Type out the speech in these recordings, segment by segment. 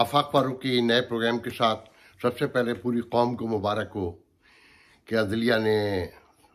आफाक फारूक की नए प्रोग्राम के साथ सबसे पहले पूरी कौम को मुबारक हो कि अदलिया ने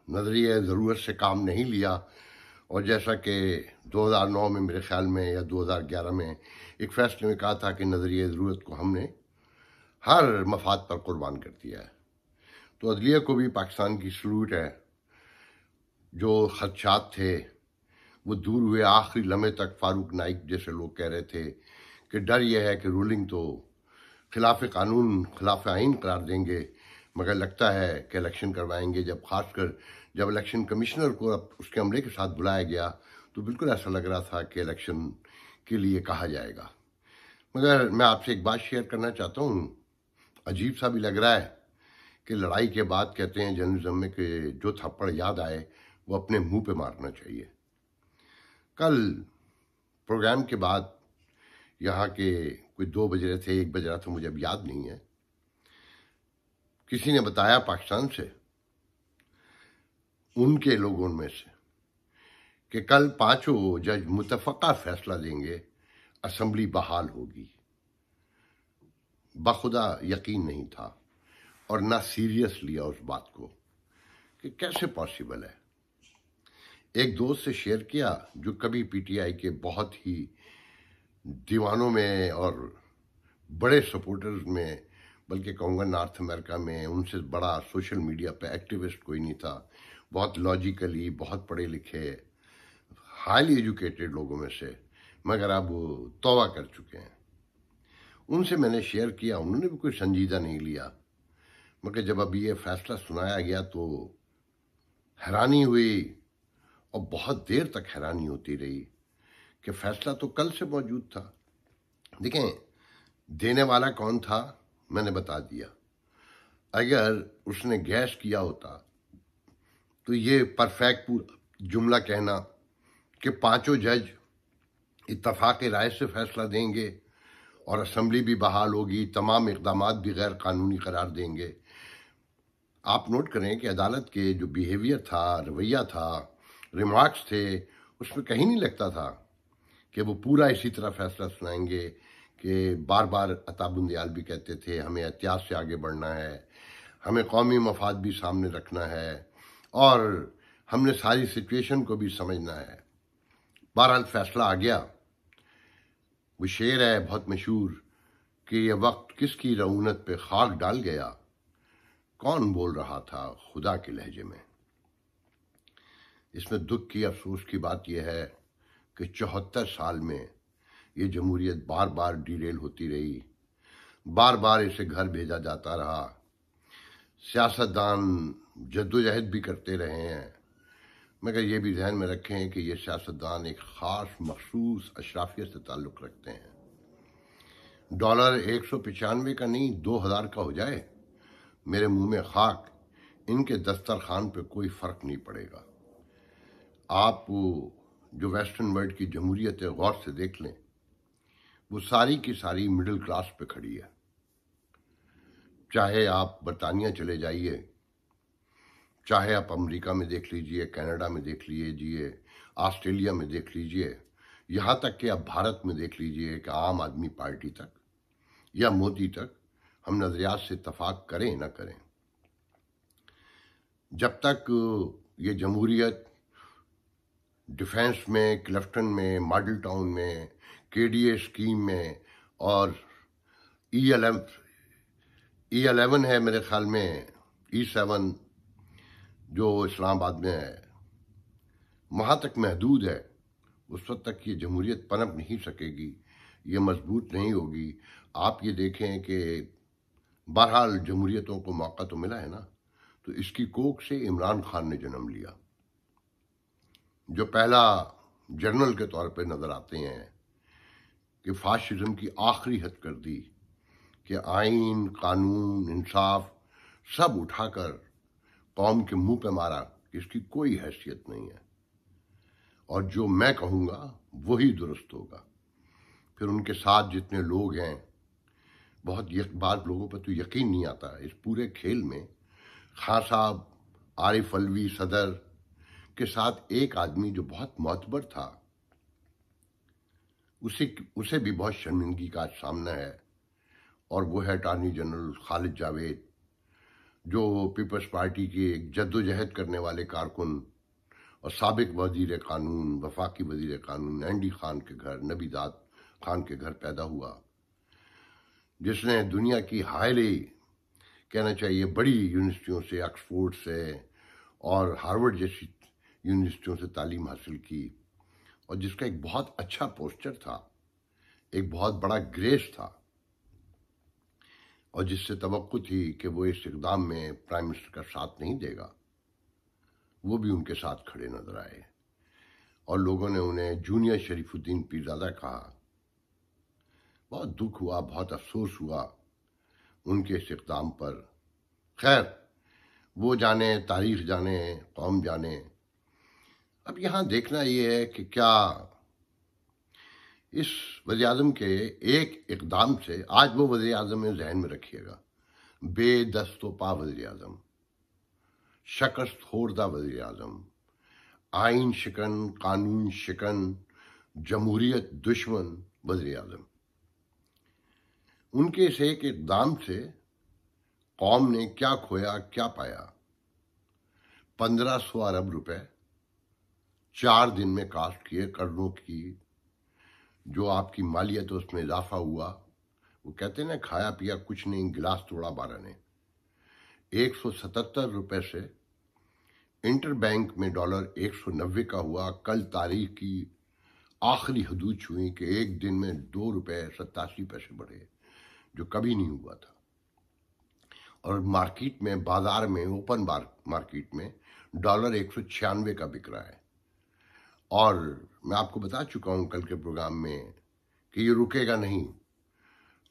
नज़रिए ज़रूरत से काम नहीं लिया और जैसा कि 2009 में मेरे ख्याल में या 2011 में एक फैसले में कहा था कि नज़रिए ज़रूरत को हमने हर मफाद पर कुर्बान कर दिया है। तो अदलिया को भी पाकिस्तान की सलूट है। जो खदशात थे वो दूर हुए। आखिरी लम्हे तक फारूक नाइक जैसे लोग कह रहे थे कि डर यह है कि रूलिंग तो खिलाफ कानून खिलाफ आइन करार देंगे, मगर लगता है कि इलेक्शन करवाएंगे। खासकर जब इलेक्शन कमिश्नर को उसके अमले के साथ बुलाया गया तो बिल्कुल ऐसा लग रहा था कि इलेक्शन के लिए कहा जाएगा। मगर मैं आपसे एक बात शेयर करना चाहता हूँ। अजीब सा भी लग रहा है कि लड़ाई के बाद कहते हैं जर्नलिज्म में कि जो थप्पड़ याद आए वो अपने मुंह पे मारना चाहिए। कल प्रोग्राम के बाद यहाँ के कोई 2 बज रहे थे, 1 बज रहा था, मुझे अब याद नहीं है, किसी ने बताया पाकिस्तान से, उनके लोगों में से, कि कल 5 जज मुतफक्का फैसला देंगे, असेंबली बहाल होगी। बखुदा यकीन नहीं था और ना सीरियस लिया उस बात को कि कैसे पॉसिबल है। एक दोस्त से शेयर किया जो कभी पीटीआई के बहुत ही दीवानों में और बड़े सपोर्टर्स में, बल्कि कहूँगा नॉर्थ अमेरिका में उनसे बड़ा सोशल मीडिया पे एक्टिविस्ट कोई नहीं था। बहुत लॉजिकली, बहुत पढ़े लिखे, हाईली एजुकेटेड लोगों में से, मगर अब तौबा कर चुके हैं। उनसे मैंने शेयर किया, उन्होंने भी कोई संजीदा नहीं लिया। मगर जब अभी ये फैसला सुनाया गया तो हैरानी हुई और बहुत देर तक हैरानी होती रही कि फैसला तो कल से मौजूद था। देखें, देने वाला कौन था मैंने बता दिया। अगर उसने गैस किया होता तो ये परफेक्ट पूरा जुमला कहना कि 5 जज इत्तफाक राय से फैसला देंगे और असेंबली भी बहाल होगी, तमाम इक़दामात भी गैर कानूनी करार देंगे। आप नोट करें कि अदालत के जो बिहेवियर था, रवैया था, रिमार्क्स थे, उसमें कहीं नहीं लगता था कि वो पूरा इसी तरह फैसला सुनाएंगे कि बार बार अता बुंदयाल भी कहते थे हमें एहतियात से आगे बढ़ना है, हमें कौमी मफाद भी सामने रखना है और हमने सारी सिचुएशन को भी समझना है। बहरहाल फैसला आ गया। वो शेर है बहुत मशहूर कि ये वक्त किसकी रऊनत पे खाक डाल गया, कौन बोल रहा था खुदा के लहजे में। इसमें दुख की, अफसोस की बात यह है कि 74 साल में ये जमहूरियत बार बार डिरेल होती रही, बार बार इसे घर भेजा जाता रहा। सियासतदान जद्दोजहद भी करते रहे हैं, मगर ये भी ध्यान में रखें कि ये सियासतदान एक ख़ास मखसूस अशराफियत से ताल्लुक़ रखते हैं। डॉलर 195 का नहीं 2000 का हो जाए, मेरे मुंह में खाक, इनके दस्तरखान पे कोई फ़र्क नहीं पड़ेगा। आप जो वेस्टर्न वर्ल्ड की जमहूरियत है गौर से देख लें, वो सारी की सारी मिडिल क्लास पे खड़ी है। चाहे आप बरतानिया चले जाइए, चाहे आप अमेरिका में देख लीजिए, कनाडा में देख लीजिए, ऑस्ट्रेलिया में देख लीजिए, यहाँ तक कि आप भारत में देख लीजिए कि आम आदमी पार्टी तक या मोदी तक, हम नजरियात से इत्तफाक करें ना करें, जब तक ये जमहूरियत डिफेंस में, क्लिफ्टन में, मॉडल टाउन में, केडीए स्कीम में और E11 है मेरे ख्याल में, E7 जो इस्लामाबाद में है, वहाँ तक महदूद है, उस वक्त तक ये जमहूरियत पनप नहीं सकेगी, ये मजबूत नहीं होगी। आप ये देखें कि बहरहाल जमहूरियतों को मौका तो मिला है ना, तो इसकी कोख से इमरान खान ने जन्म लिया, जो पहला जनरल के तौर पे नजर आते हैं कि फाशिज्म की आखिरी हद कर दी कि आइन, कानून, इंसाफ सब उठाकर कौम के मुंह पे मारा कि इसकी कोई हैसियत नहीं है और जो मैं कहूँगा वही दुरुस्त होगा। फिर उनके साथ जितने लोग हैं, बहुत बात लोगों पर तो यकीन नहीं आता इस पूरे खेल में। खान साहब, आरिफ अलवी सदर के साथ एक आदमी जो बहुत मोतबर था, उसे भी बहुत शर्मिंदगी का सामना है और वो है अटॉर्नी जनरल खालिद जावेद, जो पीपल्स पार्टी के एक जद्दोजहद करने वाले कारकुन और साबिक वजीर कानून, वफाकी वजीर कानून एंडी खान के घर, नबीदाद खान के घर पैदा हुआ, जिसने दुनिया की हाईली, कहना चाहिए, बड़ी यूनिवर्सिटियों से, ऑक्सफोर्ड से और हार्वर्ड जैसी यूनिवर्सिटियों से तालीम हासिल की, और जिसका एक बहुत अच्छा पोस्चर था, एक बहुत बड़ा ग्रेस था, और जिससे तवक्को थी कि वो इस इक़दाम में प्राइम मिनिस्टर का साथ नहीं देगा, वो भी उनके साथ खड़े नजर आए और लोगों ने उन्हें जूनियर शरीफुद्दीन पीरजादा कहा। बहुत दुख हुआ, बहुत अफसोस हुआ उनके इस इक़दाम पर। खैर, वो जाने, तारीख जाने, कौम जाने। अब यहाँ देखना ये है कि क्या इस वज़ीर-ए-आज़म के एक इक़दाम से, आज वो वज़ीर-ए-आज़म में जहन में रखिएगा, बेदस्तोपा वज़ीर-ए-आज़म, शकस्त खोरदा वज़ीर-ए-आज़म, आइन शिकन, कानून शिकन, जमहूरियत दुश्मन वज़ीर-ए-आज़म, उनके इस एक इक़दाम से कौम ने क्या खोया, क्या पाया। 1500 अरब रुपए 4 दिन में कास्ट किए, कर्जों की जो आपकी मालियत, उसमें इजाफा हुआ। वो कहते हैं ना, खाया पिया कुछ नहीं, गिलास तोड़ा 12 ने। 177 रुपए से इंटर बैंक में डॉलर 190 का हुआ। कल तारीख की आखिरी हदूद छुई कि एक दिन में 2 रुपए 87 पैसे बढ़े, जो कभी नहीं हुआ था। और मार्केट में, बाजार में, ओपन मार्केट में डॉलर 196 का बिक रहा है। और मैं आपको बता चुका हूं कल के प्रोग्राम में कि ये रुकेगा नहीं,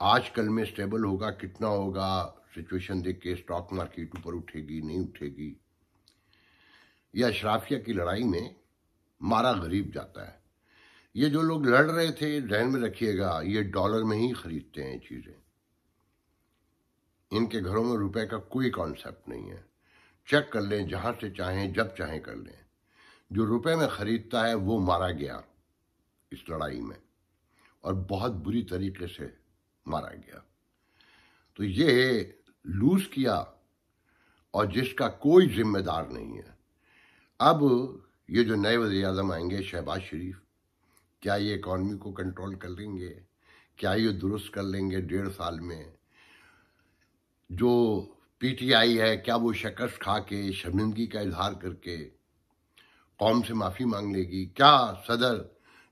आज कल में स्टेबल होगा। कितना होगा, सिचुएशन देख के स्टॉक मार्केट ऊपर उठेगी, नहीं उठेगी। यह अशराफिया की लड़ाई में मारा गरीब जाता है। ये जो लोग लड़ रहे थे, ध्यान में रखिएगा, ये डॉलर में ही खरीदते हैं चीजें। इनके घरों में रुपए का कोई कॉन्सेप्ट नहीं है। चेक कर लें, जहां से चाहें, जब चाहें कर लें। जो रुपए में खरीदता है वो मारा गया इस लड़ाई में, और बहुत बुरी तरीके से मारा गया। तो ये लूज किया, और जिसका कोई जिम्मेदार नहीं है। अब ये जो नए वज़ीर-ए-आज़म आएंगे, शहबाज शरीफ, क्या ये इकॉनमी को कंट्रोल कर लेंगे? क्या ये दुरुस्त कर लेंगे 1.5 साल में? जो पीटीआई है, क्या वो शिकस्त खा के, शर्मिंदगी का इजहार करके कौम से माफी मांग लेगी? क्या सदर,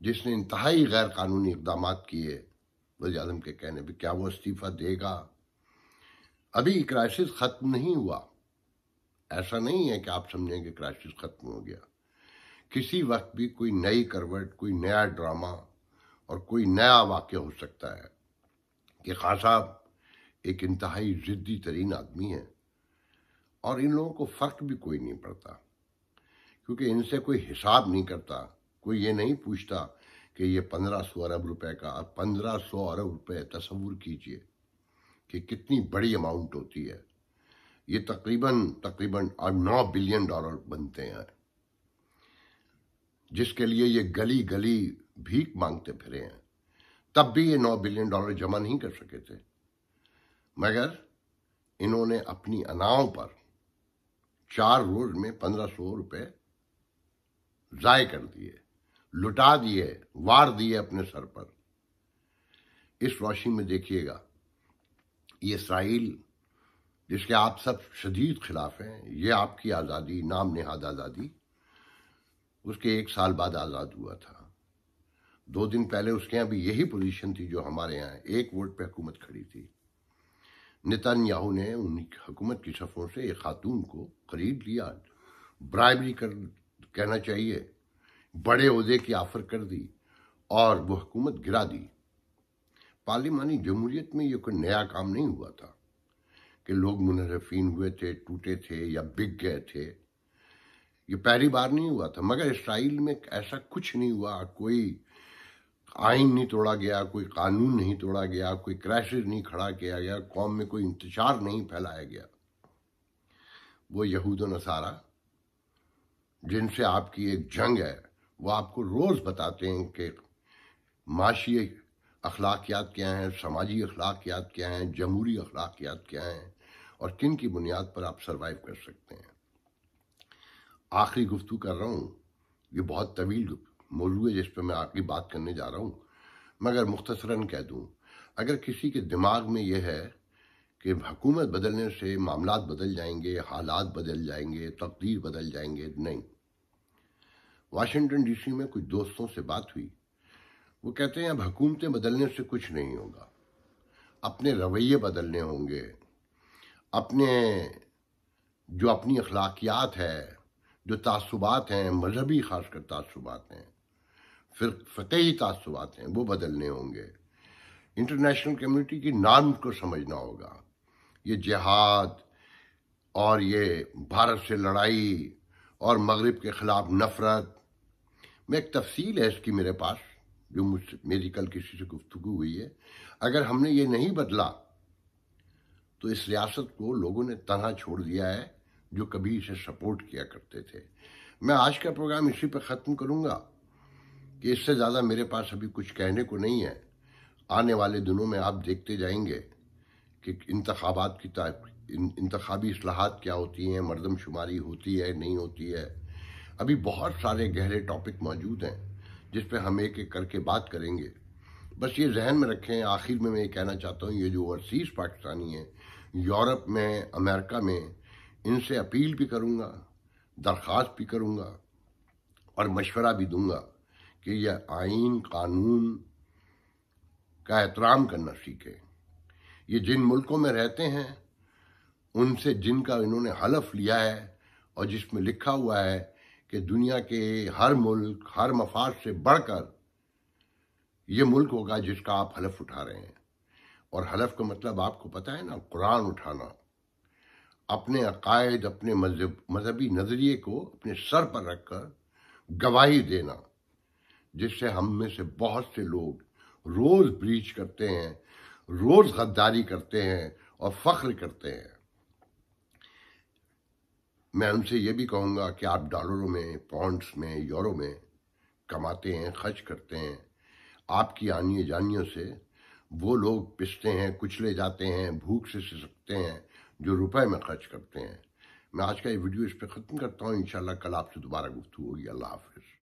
जिसने इंतहाई गैर कानूनी इकदाम किए वज़ीर-ए-आज़म के कहने पे, क्या वो इस्तीफा देगा? अभी क्राइसिस खत्म नहीं हुआ। ऐसा नहीं है कि आप समझेंगे क्राइसिस खत्म हो गया। किसी वक्त भी कोई नई करवट, कोई नया ड्रामा और कोई नया वाक्य हो सकता है कि खान साहब एक इंतहाई जिद्दी तरीन आदमी है, और इन लोगों को फर्क भी कोई नहीं पड़ता, क्योंकि इनसे कोई हिसाब नहीं करता। कोई ये नहीं पूछता कि ये 1500 अरब रुपए का, 1500 अरब रुपए तस्वुर कीजिए कि कितनी बड़ी अमाउंट होती है। ये तकरीबन 9 बिलियन डॉलर बनते हैं, जिसके लिए ये गली गली भीख मांगते फिरे हैं। तब भी ये 9 बिलियन डॉलर जमा नहीं कर सके थे, मगर इन्होंने अपनी अनाओं पर 4 रोज में 1500 रुपए जाय कर दिए, लुटा दिए, वार दिए अपने सर पर। इस रोशनी में देखिएगा, ये इसराइल, जिसके आप सब शदीद खिलाफ हैं, ये आपकी आज़ादी, नाम नेहाद आज़ादी, उसके 1 साल बाद आज़ाद हुआ था। 2 दिन पहले उसके यहाँ भी यही पोजीशन थी जो हमारे यहाँ है। 1 वोट पे हुकूमत खड़ी थी। नेतन्याहू ने उनकी हुकूमत की सफ़ों से एक खातून को खरीद लिया, ब्राइबरी कर, कहना चाहिए, बड़े ओहदे की ऑफर कर दी, और वो हुकूमत गिरा दी। पार्लिमानी जमहूरियत में ये कोई नया काम नहीं हुआ था कि लोग मुनहरफीन हुए थे, टूटे थे या बिक गए थे। ये पहली बार नहीं हुआ था। मगर इसराइल में ऐसा कुछ नहीं हुआ। कोई आइन नहीं तोड़ा गया, कोई कानून नहीं तोड़ा गया, कोई क्राइसिस नहीं खड़ा किया गया, कौम में कोई इंतशार नहीं फैलाया गया। वो यहूद और नसारा, जिनसे आपकी एक जंग है, वो आपको रोज बताते हैं कि माशी अखलाकियात क्या हैं, समाजी अखलाकियात क्या हैं, जमहूरी अखलाकियात क्या हैं और किन की बुनियाद पर आप सरवाइव कर सकते हैं। आखिरी गुफ्तगू कर रहा हूँ, ये बहुत तवील मौजू है जिस पर मैं आखिरी बात करने जा रहा हूँ, मगर मुख्तसरन कह दूँ, अगर किसी के दिमाग में यह है कि हुकूमत बदलने से मामलात बदल जाएंगे, हालात बदल जाएंगे, तकदीर बदल जाएंगे, नहीं। वाशिंगटन डीसी में कुछ दोस्तों से बात हुई, वो कहते हैं अब हुकूमतें बदलने से कुछ नहीं होगा, अपने रवैये बदलने होंगे, अपने जो अपनी अखलाकियात है, जो तासुबात हैं, मजहबी खासकर तासुबात हैं, फिर फ़िक़ही तासुबात हैं, वो बदलने होंगे। इंटरनेशनल कम्युनिटी की नॉर्म को समझना होगा। ये जिहाद और ये भारत से लड़ाई और मगरिब के ख़िलाफ़ नफ़रत में एक तफसील है इसकी मेरे पास, जो मुझसे मेरी कल किसी से गुफ्तगू हुई है। अगर हमने ये नहीं बदला तो इस रियासत को लोगों ने तनहा छोड़ दिया है जो कभी इसे सपोर्ट किया करते थे। मैं आज का प्रोग्राम इसी पर ख़त्म करूँगा कि इससे ज़्यादा मेरे पास अभी कुछ कहने को नहीं है। आने वाले दिनों में आप देखते जाएंगे कि इंतखाबात की इंतखाबी इस्लाहात क्या होती हैं, मरदमशुमारी होती है नहीं होती है। अभी बहुत सारे गहरे टॉपिक मौजूद हैं जिस पे हम एक एक करके बात करेंगे। बस ये जहन में रखें। आखिर में मैं ये कहना चाहता हूँ, ये जो ओवरसीज़ पाकिस्तानी हैं यूरोप में, अमेरिका में, इनसे अपील भी करूँगा, दरख्वास्त भी करूँगा और मशवरा भी दूंगा कि यह आइन कानून का एहतराम करना सीखें। ये जिन मुल्कों में रहते हैं उनसे जिनका इन्होंने हलफ लिया है और जिसमें लिखा हुआ है कि दुनिया के हर मुल्क, हर मफाद से बढ़कर ये मुल्क होगा जिसका आप हलफ उठा रहे हैं। और हलफ का मतलब आपको पता है ना, कुरान उठाना, अपने अकायद, अपने मजहबी नज़रिए को अपने सर पर रखकर गवाही देना, जिससे हम में से बहुत से लोग रोज़ ब्रीच करते हैं, रोज़ गद्दारी करते हैं और फ़ख्र करते हैं। मैं उनसे ये भी कहूँगा कि आप डॉलरों में, पॉन्ड्स में, यूरो में कमाते हैं, खर्च करते हैं। आपकी आनिए जानियों से वो लोग पिसते हैं, कुचले जाते हैं, भूख से सिसकते हैं जो रुपए में खर्च करते हैं। मैं आज का ये वीडियो इस पर ख़त्म करता हूँ। इंशाल्लाह कल आपसे दोबारा गुफ्तगू होगी। अल्लाह हाफ़िज़।